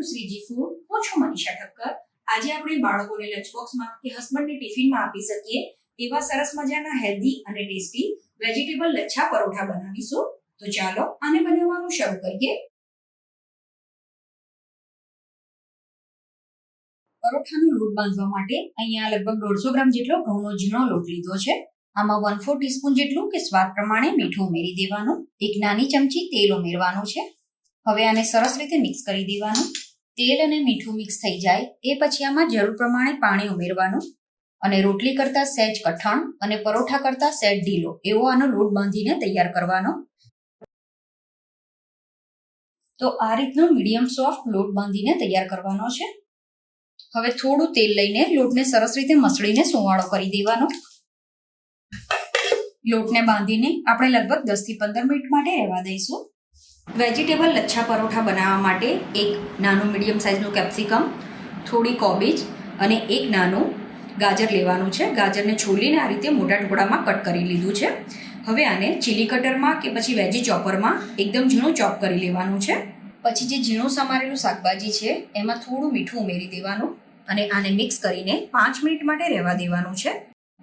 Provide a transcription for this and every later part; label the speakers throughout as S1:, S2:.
S1: Two Shriji food. હું છું મનીષા ઠક્કર. આજે આપણે બાળકોને લંચ બોક્સમાં કે હસબન્ડની ટિફિનમાં આપી શકીએ એવા સરસ મજાના હેલ્ધી અને ટેસ્ટી વેજીટેબલ લચ્છા પરોઠા બનાવીશું. તો ચાલો આને બનાવવાનું શરૂ કરીએ. પરોઠાનો લોટ બાંધવા માટે અહીંયા લગભગ 150 ગ્રામ જેટલો ઘઉંનો ઝીણો લોટ લીધો છે. આમાં 1/4 ટીસ્પૂન જેટલું કે સ્વાદ પ્રમાણે મીઠું ઉમેરી દેવાનું. એક નાની ચમચી તેલ ઉમેરવાનું છે. હવે આને સરસ રીતે મિક્સ કરી દેવાનું. તેલ અને મીઠું મિક્સ થઈ જાય એ પછી આમાં જરૂર પ્રમાણે પાણી ઉમેરવાનું અને રોટલી કરતા સહેજ કઠણ અને પરોઠા કરતા સહેજ ઢીલો એવો આનો લોટ બાંધીને તૈયાર કરવાનો. તો આ રીતનો મીડિયમ સોફ્ટ લોટ બાંધીને તૈયાર કરવાનો છે. હવે થોડું તેલ લઈને લોટને સરસ રીતે મસળીને સુવાળો કરી દેવાનો. લોટને બાંધીને આપણે લગભગ 10 થી 15 મિનિટ માટે રહેવા દઈશું. વેજીટેબલ લચ્છા પરોઠા બનાવવા માટે એક નાનું મીડિયમ સાઇઝનું કેપ્સિકમ, થોડી કોબીજ અને એક નાનું ગાજર લેવાનું છે. ગાજરને છોલીને આ રીતે મોટા ટુકડામાં કટ કરી લીધું છે. હવે આને ચીલી કટરમાં કે પછી વેજી ચોપરમાં એકદમ ઝીણું ચોપ કરી લેવાનું છે. પછી જે ઝીણું સમારેલું શાકભાજી છે એમાં થોડું મીઠું ઉમેરી દેવાનું અને આને મિક્સ કરીને 5 મિનિટ માટે રહેવા દેવાનું છે.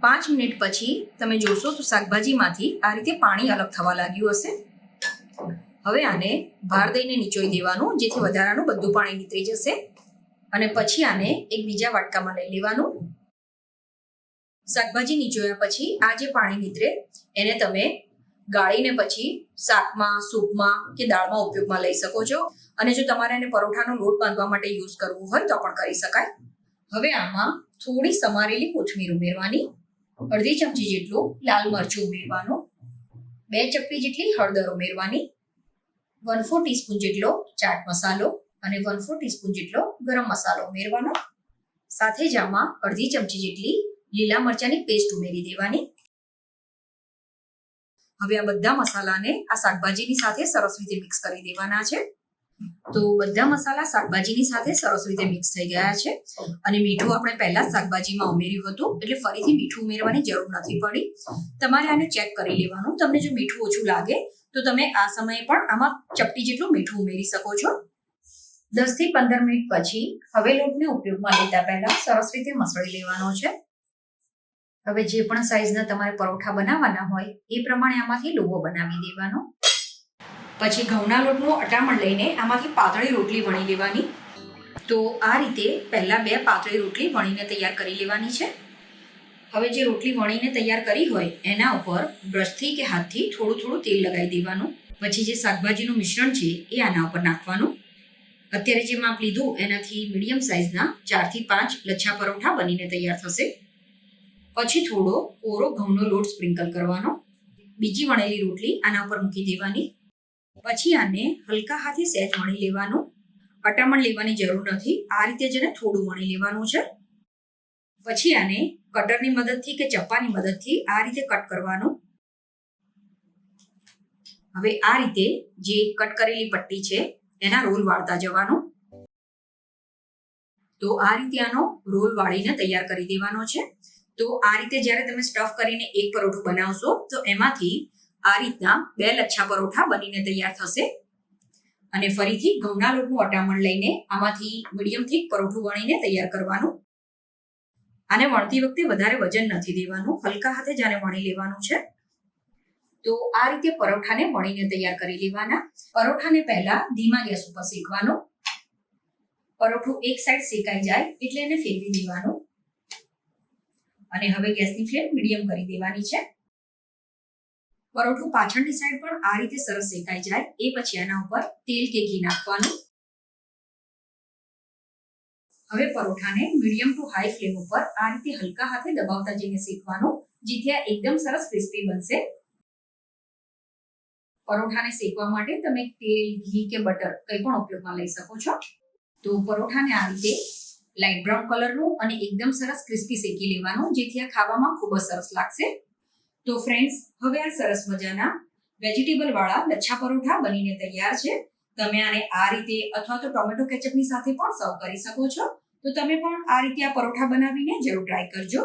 S1: 5 મિનિટ પછી તમે જોશો તો શાકભાજીમાંથી આ રીતે પાણી અલગ થવા લાગ્યું હશે. હવે આને ભાર દઈને નીચોઈ દેવાનું જેથી વધારાનું બધું પાણી નીતરી જશે. અને પછી આને એક બીજા વાટકામાં લઈ લેવાનું. શાકભાજી નીચોયા પછી આ જે પાણી નીતરે એને તમે ગાળીને પછી શાકમાં, સૂપમાં કે દાળમાં ઉપયોગમાં લઈ શકો છો. અને જો તમારે એને પરોઠાનો લોટ બાંધવા માટે યુઝ કરવું હોય તો પણ કરી શકાય. હવે આમાં થોડી સમારેલી કોથમીર ઉમેરવાની, અડધી ચમચી જેટલું લાલ મરચું ઉમેરવાનું, 2 ચપટી જેટલી હળદર ઉમેરવાની, 1/4 ટીસ્પૂન જેટલો ચાટ મસાલો અને 1/4 ટીસ્પૂન જેટલો ગરમ મસાલો ઉમેરવાનો. સાથે જ આમાં અડધી ચમચી જેટલી લીલા મરચાની પેસ્ટ ઉમેરી દેવાની. હવે આ બધા મસાલાને આ શાકભાજીની સાથે સરસ રીતે મિક્સ કરી દેવાના છે. તો બધા મસાલા શાકભાજીની સાથે સરસ રીતે મિક્સ થઈ ગયા છે અને મીઠું આપણે પહેલા જ શાકભાજીમાં ઉમેર્યું હતું એટલે ફરીથી મીઠું ઉમેરવાની જરૂર નથી પડી. તમારે આને ચેક કરી લેવાનું. તમને જો મીઠું ઓછું લાગે તો તમે આ સમયે પણ આમાં ચપટી જેટલું મીઠું ઉમેરી શકો છો. 10 થી 15 મિનિટ પછી હવે લોટને ઉપયોગમાં લેતા પહેલા સરસ રીતે મસળી લેવાનો છે. હવે જે પણ સાઈઝના તમારે પરોઠા બનાવવાના હોય એ પ્રમાણે આમાંથી લોહો બનાવી દેવાનો. પછી ઘઉંના લોટનું અટામણ લઈને આમાંથી પાતળી રોટલી વણી લેવાની. તો આ રીતે પહેલા 2 પાતળી રોટલી વણીને તૈયાર કરી લેવાની છે. હવે જે રોટલી વણીને તૈયાર કરી હોય એના ઉપર બ્રશથી કે હાથથી થોડું તેલ લગાવી દેવાનું. પછી જે શાકભાજીનું મિશ્રણ છે એ આના ઉપર નાખવાનું. અત્યારે જે માપ લીધું એનાથી મીડિયમ સાઇઝના 4 થી 5 લચ્છા પરોઠા બનીને તૈયાર થશે. પછી થોડો કોરો ઘઉંનો લોટ સ્પ્રિંકલ કરવાનો. બીજી વણેલી રોટલી આના ઉપર મૂકી દેવાની. પછી આને હલકા હાથે સહેજ વણી લેવાનું. અટામણ લેવાની જરૂર નથી. આ રીતે જ એને થોડું વણી લેવાનું છે. પછી આને કટરની મદદથી કે ચપ્પાની મદદથી આ રીતે કટ કરવાનું. હવે આ રીતે જે કટ કરેલી પટ્ટી છે એના રોલ વાળતા જવાનું. તો આ રીતે આનો રોલ વાળીને તૈયાર કરી દેવાનો છે. તો આ રીતે જ્યારે તમે સ્ટફ કરીને એક પરોઠું બનાવશો તો એમાંથી આ રીતના 2 લચ્છા પરોઠા બનીને તૈયાર થશે. અને ફરીથી ઘઉંના લોટનું અટામણ લઈને આમાંથી મીડિયમ થીક પરોઠું વણીને તૈયાર કરવાનું. આને વણતી વખતે વધારે વજન નથી દેવાનું. હલકા હાથે જ આને વણી લેવાનું છે. તો આ રીતે પરોઠાને વણીને તૈયાર કરી લેવાના. પરોઠાને પહેલા ધીમા ગેસ ઉપર શેકવાનો. પરોઠું એક સાઈડ શેકાઈ જાય એટલે એને ફેરવી દેવાનું. અને હવે ગેસની ફ્લેમ મીડિયમ કરી દેવાની છે. પરોઠું પાછળની સાઈડ પણ આ રીતે સરસ શેકાઈ જાય એ પછી આના ઉપર તેલ કે ઘી નાખવાનું. હવે પરોઠાને મીડિયમ ટુ હાઈ ફ્લેમ ઉપર આ રીતે હલકા હાથે દબાવતા જઈને શેકવાનું જેથી આ એકદમ સરસ ક્રિસ્પી બનશે. પરોઠાને શેકવા માટે તમે તેલ, ઘી કે બટર કંઈ પણ ઉપયોગમાં લઈ શકો છો. તો પરોઠાને આ રીતે લાઇટ બ્રાઉન કલરનું અને એકદમ સરસ ક્રિસ્પી શેકી લેવાનું જેથી આ ખાવામાં ખૂબ જ સરસ લાગશે. તો ફ્રેન્ડ્સ, હવે આ સરસ મજાના વેજીટેબલ વાળા લચ્છા પરોઠા બનીને તૈયાર છે. તમે આને આ રીતે અથવા તો ટોમેટો કેચઅપની સાથે પણ સર્વ કરી શકો છો. તો તમે પણ આ રીતે આ પરોઠા બનાવીને જરૂર ટ્રાય કરજો.